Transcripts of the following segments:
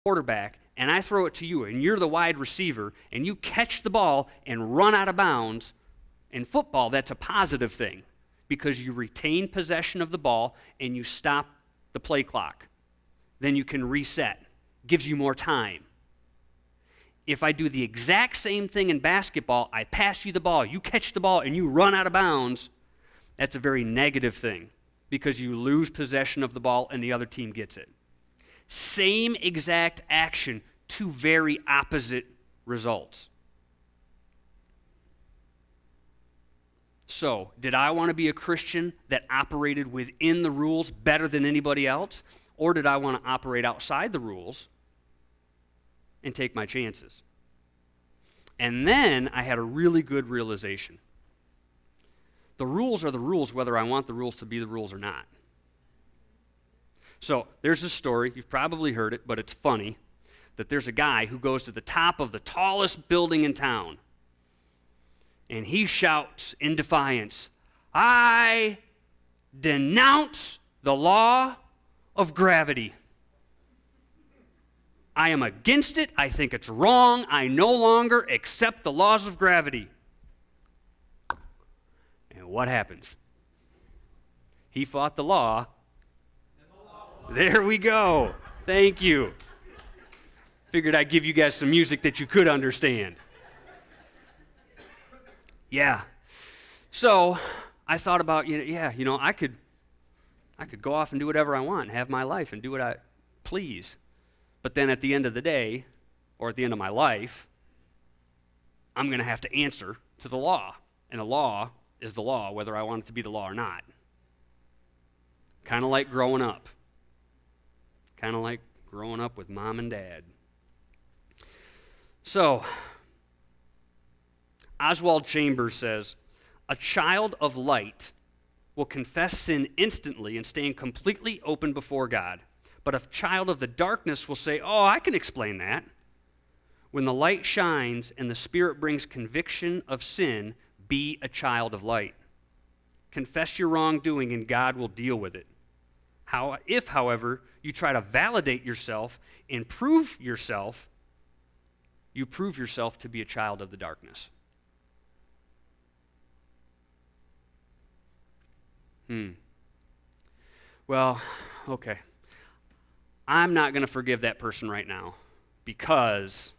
quarterback and I throw it to you and you're the wide receiver and you catch the ball and run out of bounds, in football that's a positive thing because you retain possession of the ball and you stop the play clock. Then you can reset. Gives you more time. If I do the exact same thing in basketball, I pass you the ball, you catch the ball and you run out of bounds, that's a very negative thing because you lose possession of the ball and the other team gets it. Same exact action, two very opposite results. So, did I want to be a Christian that operated within the rules better than anybody else? Or did I want to operate outside the rules and take my chances? And then I had a really good realization. The rules are the rules whether I want the rules to be the rules or not. So there's a story, you've probably heard it, but it's funny, that there's a guy who goes to the top of the tallest building in town, and he shouts in defiance, "I denounce the law of gravity. I am against it. I think it's wrong. I no longer accept the laws of gravity." And what happens? He fought the law. There we go. Thank you. Figured I'd give you guys some music that you could understand. Yeah. So I thought about, I could go off and do whatever I want and have my life and do what I please. But then at the end of the day, or at the end of my life, I'm going to have to answer to the law. And the law is the law, whether I want it to be the law or not. Kind of like growing up. Kind of like growing up with mom and dad. So, Oswald Chambers says, "A child of light will confess sin instantly and stand completely open before God. But a child of the darkness will say, 'Oh, I can explain that.' When the light shines and the Spirit brings conviction of sin, be a child of light. Confess your wrongdoing and God will deal with it. If, however, you try to validate yourself and prove yourself, you prove yourself to be a child of the darkness." Well, okay. I'm not going to forgive that person right now because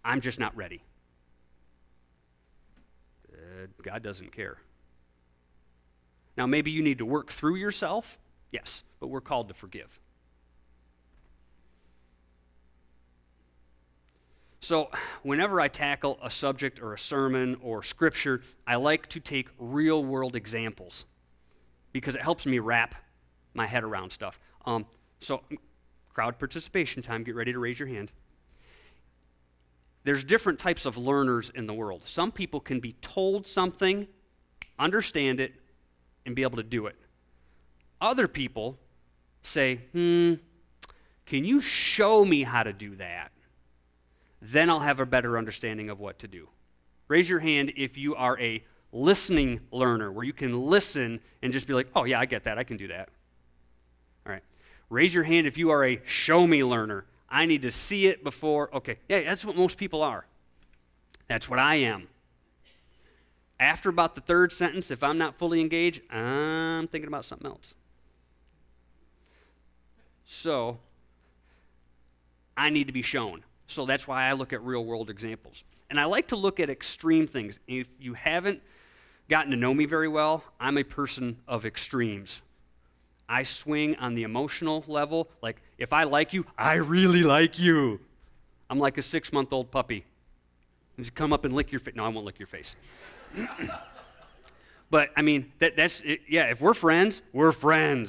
I'm just not ready. God doesn't care. Now, maybe you need to work through yourself. Yes, but we're called to forgive. So, whenever I tackle a subject or a sermon or scripture, I like to take real-world examples because it helps me wrap my head around stuff. So, crowd participation time, get ready to raise your hand. There's different types of learners in the world. Some people can be told something, understand it, and be able to do it. Other people say, can you show me how to do that? Then I'll have a better understanding of what to do. Raise your hand if you are a listening learner, where you can listen and just be like, "Oh yeah, I get that, I can do that." All right. Raise your hand if you are a show me learner. I need to see it before, okay. Yeah, that's what most people are. That's what I am. After about the third sentence, if I'm not fully engaged, I'm thinking about something else. So, I need to be shown. So that's why I look at real-world examples. And I like to look at extreme things. If you haven't gotten to know me very well, I'm a person of extremes. I swing on the emotional level. Like, if I like you, I really like you. I'm like a 6-month-old puppy. Just come up and lick your face. No, I won't lick your face. But, I mean, that's it. Yeah, if we're friends,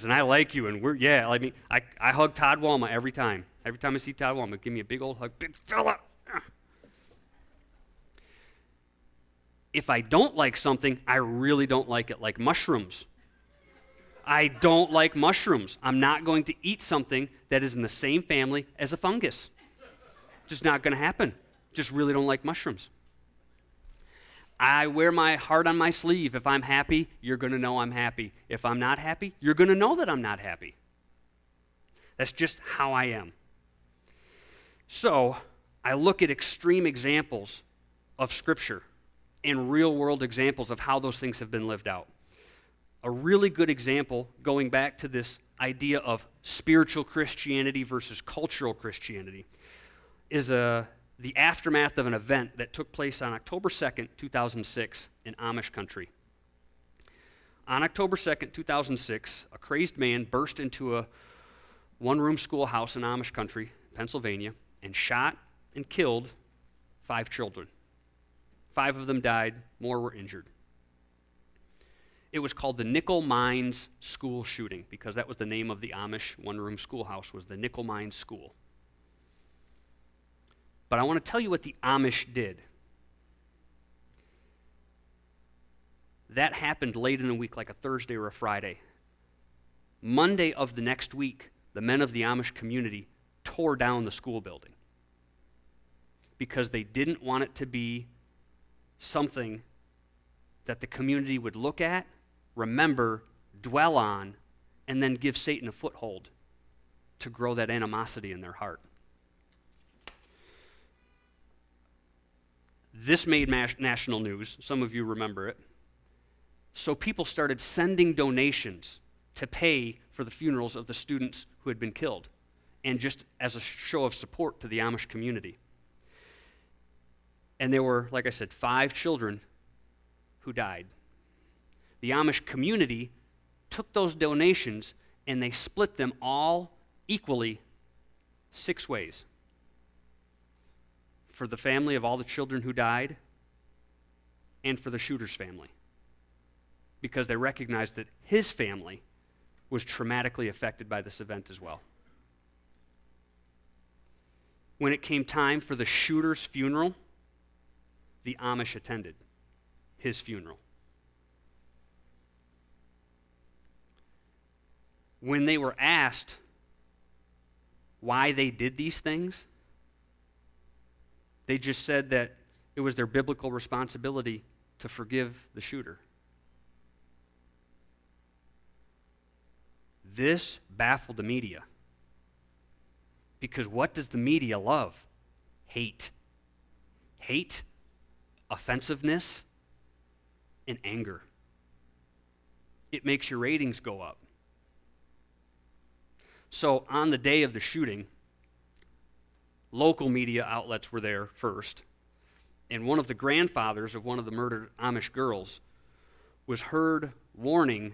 and I like you, and I hug Todd Walma every time. Every time I see Todd Walma, give me a big old hug. Big fella. If I don't like something, I really don't like it, like mushrooms. I don't like mushrooms. I'm not going to eat something that is in the same family as a fungus. Just not going to happen. Just really don't like mushrooms. I wear my heart on my sleeve. If I'm happy, you're going to know I'm happy. If I'm not happy, you're going to know that I'm not happy. That's just how I am. So I look at extreme examples of Scripture and real-world examples of how those things have been lived out. A really good example, going back to this idea of spiritual Christianity versus cultural Christianity, is the aftermath of an event that took place on October 2nd, 2006 in Amish country. On October 2nd, 2006, a crazed man burst into a one-room schoolhouse in Amish country, Pennsylvania, and shot and killed 5 children. 5 of them died, more were injured. It was called the Nickel Mines School shooting because that was the name of the Amish one-room schoolhouse, was the Nickel Mines School. But I want to tell you what the Amish did. That happened late in the week, like a Thursday or a Friday. Monday of the next week, the men of the Amish community tore down the school building because they didn't want it to be something that the community would look at, remember, dwell on, and then give Satan a foothold to grow that animosity in their heart. This made national news. Some of you remember it. So people started sending donations to pay for the funerals of the students who had been killed, and just as a show of support to the Amish community. And there were, like I said, 5 children who died. The Amish community took those donations and they split them all equally 6 ways. For the family of all the children who died, and for the shooter's family, because they recognized that his family was traumatically affected by this event as well. When it came time for the shooter's funeral, the Amish attended his funeral. When they were asked why they did these things, they just said that it was their biblical responsibility to forgive the shooter. This baffled the media. Because what does the media love? Hate. Hate, offensiveness, and anger. It makes your ratings go up. So on the day of the shooting, local media outlets were there first, and one of the grandfathers of one of the murdered Amish girls was heard warning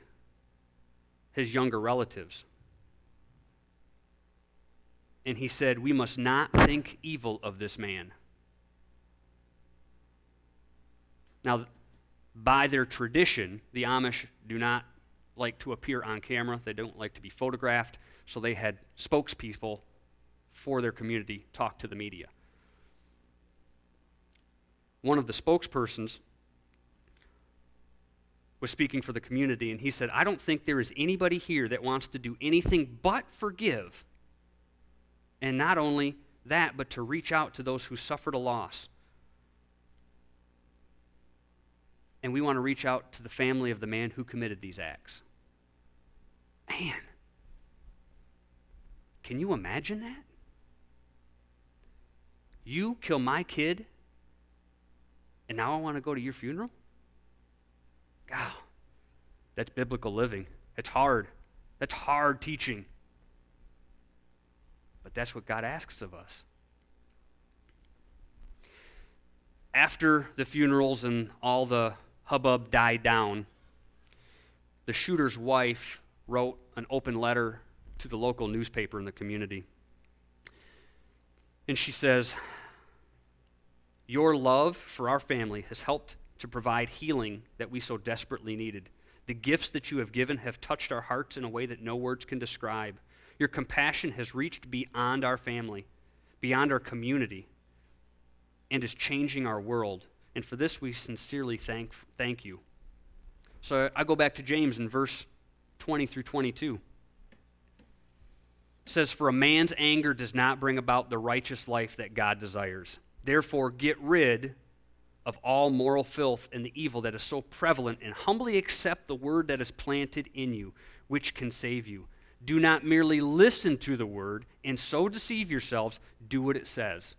his younger relatives. And he said, "We must not think evil of this man." Now, by their tradition, the Amish do not like to appear on camera. They don't like to be photographed, so they had spokespeople for their community talk to the media. One of the spokespersons was speaking for the community, and he said, "I don't think there is anybody here that wants to do anything but forgive. And not only that, but to reach out to those who suffered a loss. And we want to reach out to the family of the man who committed these acts." Man, can you imagine that? You kill my kid, and now I want to go to your funeral? God, that's biblical living. It's hard. That's hard teaching. But that's what God asks of us. After the funerals and all the hubbub died down, the shooter's wife wrote an open letter to the local newspaper in the community. And she says, "Your love for our family has helped to provide healing that we so desperately needed. The gifts that you have given have touched our hearts in a way that no words can describe. Your compassion has reached beyond our family, beyond our community, and is changing our world. And for this we sincerely thank you." So I go back to James in verse 20 through 22. It says, "For a man's anger does not bring about the righteous life that God desires. Therefore get rid of all moral filth and the evil that is so prevalent, and humbly accept the word that is planted in you, which can save you. Do not merely listen to the word and so deceive yourselves. Do what it says.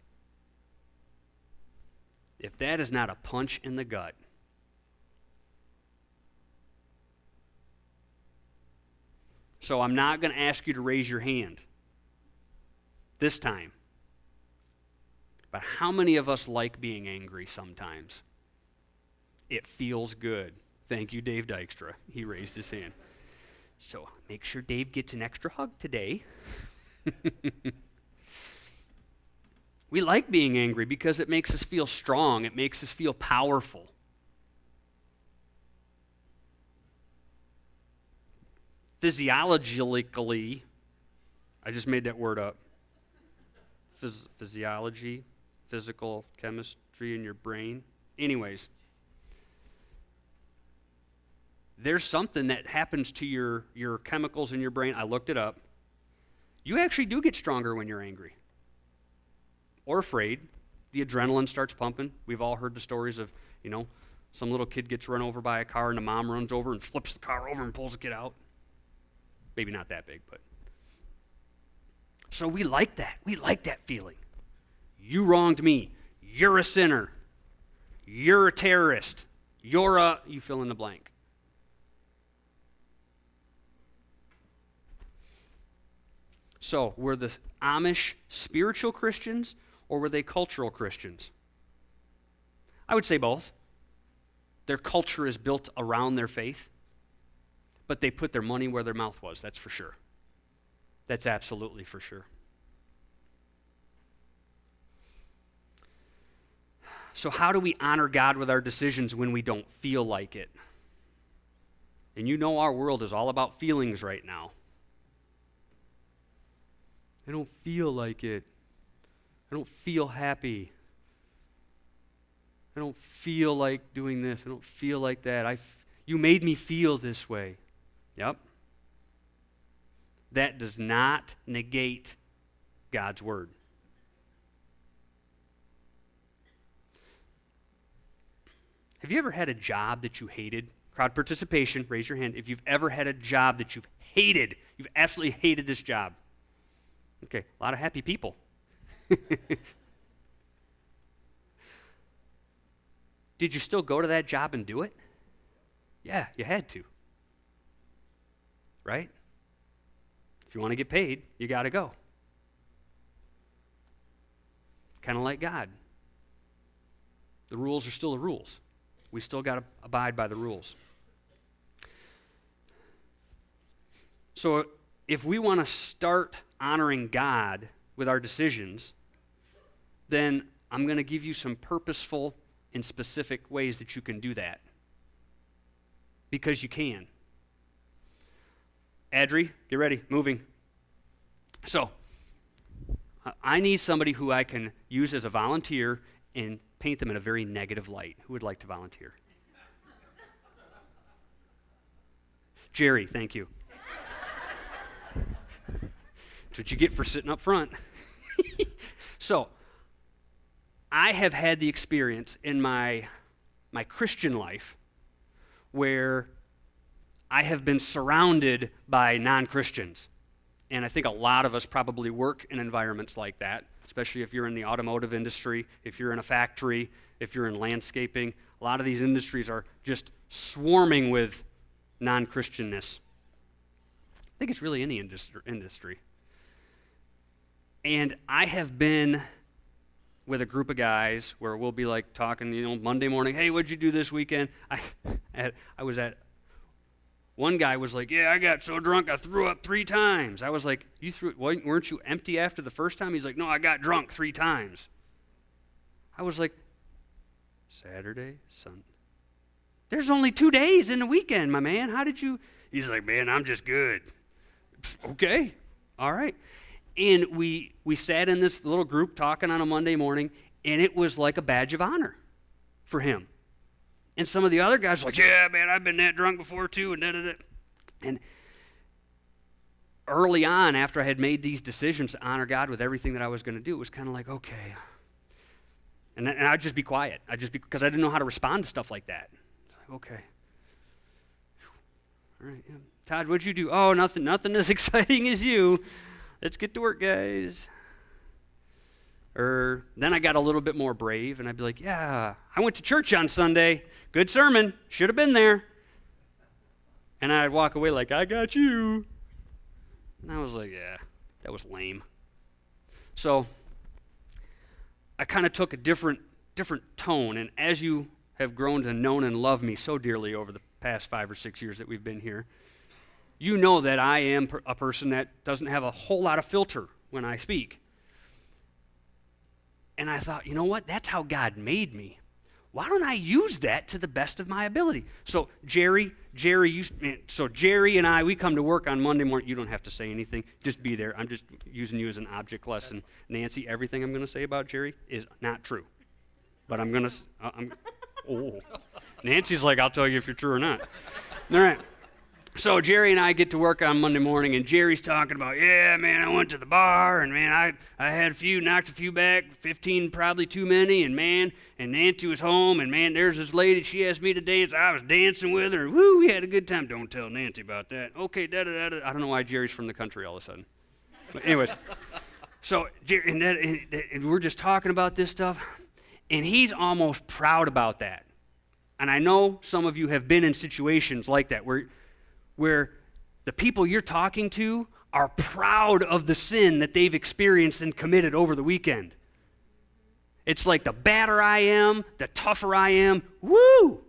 If that is not a punch in the gut. So I'm not going to ask you to raise your hand this time. But how many of us like being angry sometimes? It feels good. Thank you, Dave Dykstra. He raised his hand. So make sure Dave gets an extra hug today. We like being angry because it makes us feel strong. It makes us feel powerful. Physiologically, I just made that word up. Physiology, physical chemistry in your brain. Anyways, there's something that happens to your chemicals in your brain. I looked it up. You actually do get stronger when you're angry or afraid. The adrenaline starts pumping. We've all heard the stories of, some little kid gets run over by a car and the mom runs over and flips the car over and pulls the kid out. Maybe not that big, but. So we like that. We like that feeling. You wronged me. You're a sinner. You're a terrorist. You fill in the blank. So, were the Amish spiritual Christians or were they cultural Christians? I would say both. Their culture is built around their faith, but they put their money where their mouth was, that's for sure. That's absolutely for sure. So how do we honor God with our decisions when we don't feel like it? And our world is all about feelings right now. I don't feel like it. I don't feel happy. I don't feel like doing this. I don't feel like that. You made me feel this way. Yep. That does not negate God's word. Have you ever had a job that you hated? Crowd participation, raise your hand. If you've ever had a job that you've hated, you've absolutely hated this job. Okay, a lot of happy people. Did you still go to that job and do it? Yeah, you had to. Right? If you want to get paid, you got to go. Kind of like God. The rules are still the rules. We still got to abide by the rules. So if we want to start honoring God with our decisions, then I'm going to give you some purposeful and specific ways that you can do that. Because you can. Adri, get ready, moving. So, I need somebody who I can use as a volunteer and paint them in a very negative light. Who would like to volunteer? Jerry, thank you. That's what you get for sitting up front. So, I have had the experience in my Christian life where I have been surrounded by non-Christians. And I think a lot of us probably work in environments like that, especially if you're in the automotive industry, if you're in a factory, if you're in landscaping. A lot of these industries are just swarming with non-Christianness. I think it's really any industry. And I have been with a group of guys where we'll be like talking, Monday morning, hey, what'd you do this weekend? One guy was like, yeah, I got so drunk I threw up 3 times. I was like, weren't you empty after the first time? He's like, no, I got drunk 3 times. I was like, Saturday, Sunday. There's only 2 days in the weekend, my man. How did you? He's like, man, I'm just good. Okay, all right. And we sat in this little group talking on a Monday morning, and it was like a badge of honor for him. And some of the other guys were like, yeah, man, I've been that drunk before too, and da-da-da. And early on, after I had made these decisions to honor God with everything that I was going to do, it was kind of like, okay. And I'd just be quiet. Because I didn't know how to respond to stuff like that. Like, okay. All right, yeah. Todd, what'd you do? Oh, nothing as exciting as you. Let's get to work, guys. Or then I got a little bit more brave, and I'd be like, yeah, I went to church on Sunday. Good sermon. Should have been there. And I'd walk away like, I got you. And I was like, yeah, that was lame. So I kind of took a different tone, and as you have grown to know and love me so dearly over the past 5 or 6 years that we've been here, you know that I am a person that doesn't have a whole lot of filter when I speak. And I thought, you know what? That's how God made me. Why don't I use that to the best of my ability? So Jerry, and I, we come to work on Monday morning. You don't have to say anything. Just be there. I'm just using you as an object lesson. Nancy, everything I'm going to say about Jerry is not true. But I'm going to, Nancy's like, I'll tell you if you're true or not. All right. So Jerry and I get to work on Monday morning, and Jerry's talking about, yeah, man, I went to the bar, and man, I had knocked a few back, 15 probably too many, and man, and Nancy was home, and man, there's this lady, she asked me to dance, I was dancing with her, woo, we had a good time. Don't tell Nancy about that. Okay, da-da-da-da. I don't know why Jerry's from the country all of a sudden. But anyways, so Jerry, and we're just talking about this stuff, and he's almost proud about that. And I know some of you have been in situations like that where the people you're talking to are proud of the sin that they've experienced and committed over the weekend. It's like the badder I am, the tougher I am, woo!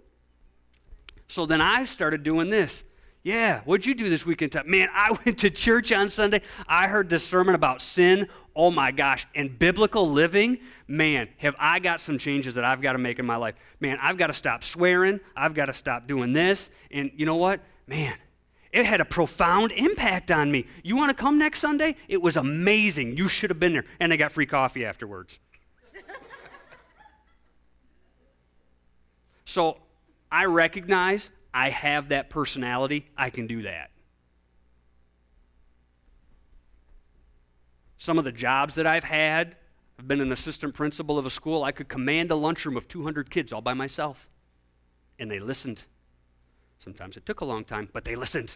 So then I started doing this. Yeah, what'd you do this weekend? Man, I went to church on Sunday. I heard this sermon about sin. Oh my gosh, and biblical living. Man, have I got some changes that I've got to make in my life. Man, I've got to stop swearing. I've got to stop doing this. And you know what? Man, it had a profound impact on me. You want to come next Sunday? It was amazing. You should have been there. And I got free coffee afterwards. So I recognize I have that personality. I can do that. Some of the jobs that I've had, I've been an assistant principal of a school. I could command a lunchroom of 200 kids all by myself. And they listened. Sometimes it took a long time, but they listened.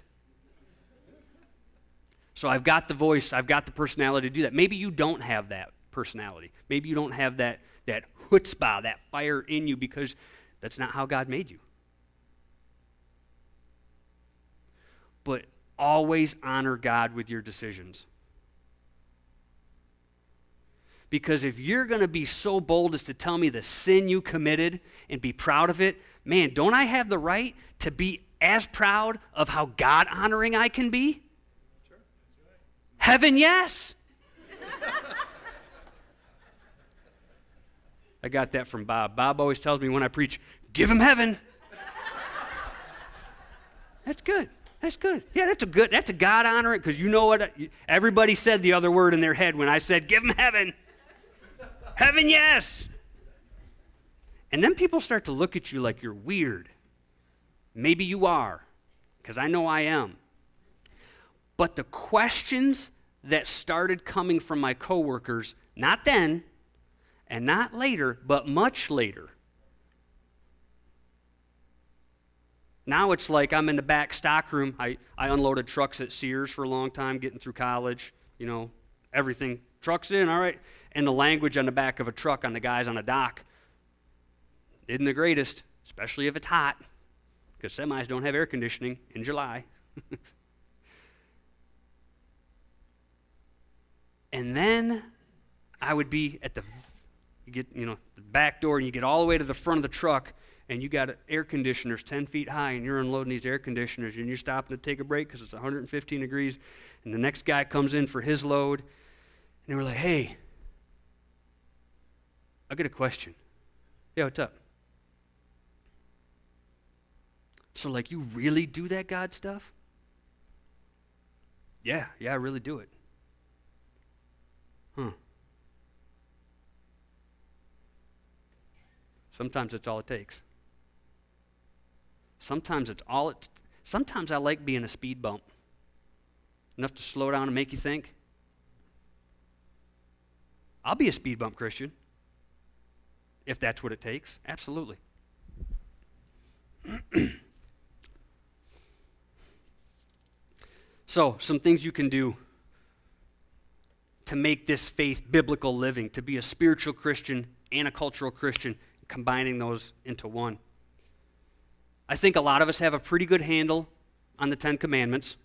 So I've got the voice, I've got the personality to do that. Maybe you don't have that personality. Maybe you don't have that chutzpah, that fire in you, because that's not how God made you. But always honor God with your decisions. Because if you're going to be so bold as to tell me the sin you committed and be proud of it, man, don't I have the right to be as proud of how God-honoring I can be? Sure. That's right. Heaven, yes. I got that from Bob. Bob always tells me when I preach, give him heaven. That's good. That's good. Yeah, that's a God-honoring, because you know what? Everybody said the other word in their head when I said, give him heaven. Heaven, yes. And then people start to look at you like you're weird. Maybe you are, because I know I am. But the questions that started coming from my coworkers, not then and not later, but much later. Now it's like I'm in the back stockroom. I unloaded trucks at Sears for a long time, getting through college, everything. Trucks in, all right. And the language on the back of a truck on the guys on a dock isn't the greatest, especially if it's hot, because semis don't have air conditioning in July. And then I would be at the back door, and you get all the way to the front of the truck, and you got air conditioners 10 feet high, and you're unloading these air conditioners, and you're stopping to take a break because it's 115 degrees, and the next guy comes in for his load, and they were like, hey, I got a question. Yeah, what's up? So, you really do that God stuff? Yeah, I really do it. Huh. Sometimes it's all it takes. Sometimes I like being a speed bump. Enough to slow down and make you think. I'll be a speed bump Christian. If that's what it takes, absolutely. So, some things you can do to make this faith biblical living, to be a spiritual Christian and a cultural Christian, combining those into one. I think a lot of us have a pretty good handle on the Ten Commandments.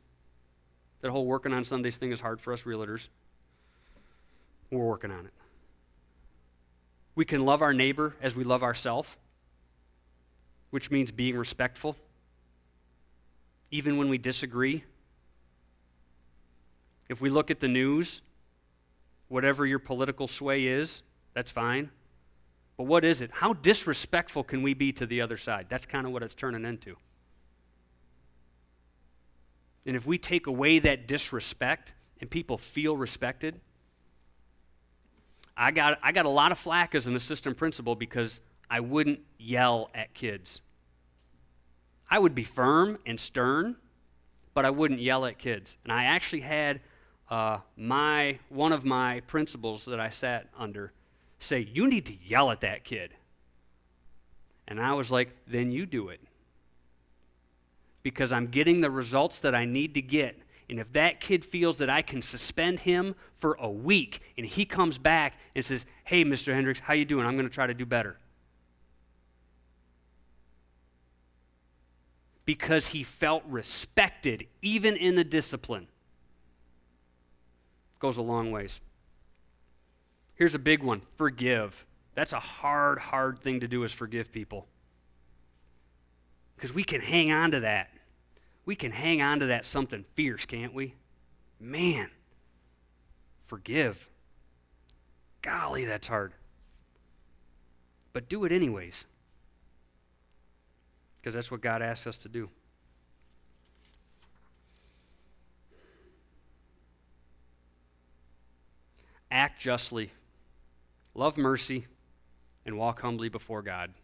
That whole working on Sundays thing is hard for us realtors. We're working on it. We can love our neighbor as we love ourselves, which means being respectful, even when we disagree. If we look at the news, whatever your political sway is, that's fine. But what is it? How disrespectful can we be to the other side? That's kind of what it's turning into. And if we take away that disrespect and people feel respected, I got a lot of flack as an assistant principal because I wouldn't yell at kids. I would be firm and stern, but I wouldn't yell at kids. And I actually had one of my principals that I sat under say, "You need to yell at that kid." And I was like, "Then you do it." Because I'm getting the results that I need to get. And if that kid feels that I can suspend him for a week and he comes back and says, "Hey, Mr. Hendricks, how you doing? I'm going to try to do better." Because he felt respected, even in the discipline. Goes a long ways. Here's a big one, forgive. That's a hard thing to do, is forgive people. Because we can hang on to that. We can hang on to that something fierce, can't we? Man, forgive. Golly, that's hard. But do it anyways. Because that's what God asks us to do. Act justly, love mercy, and walk humbly before God.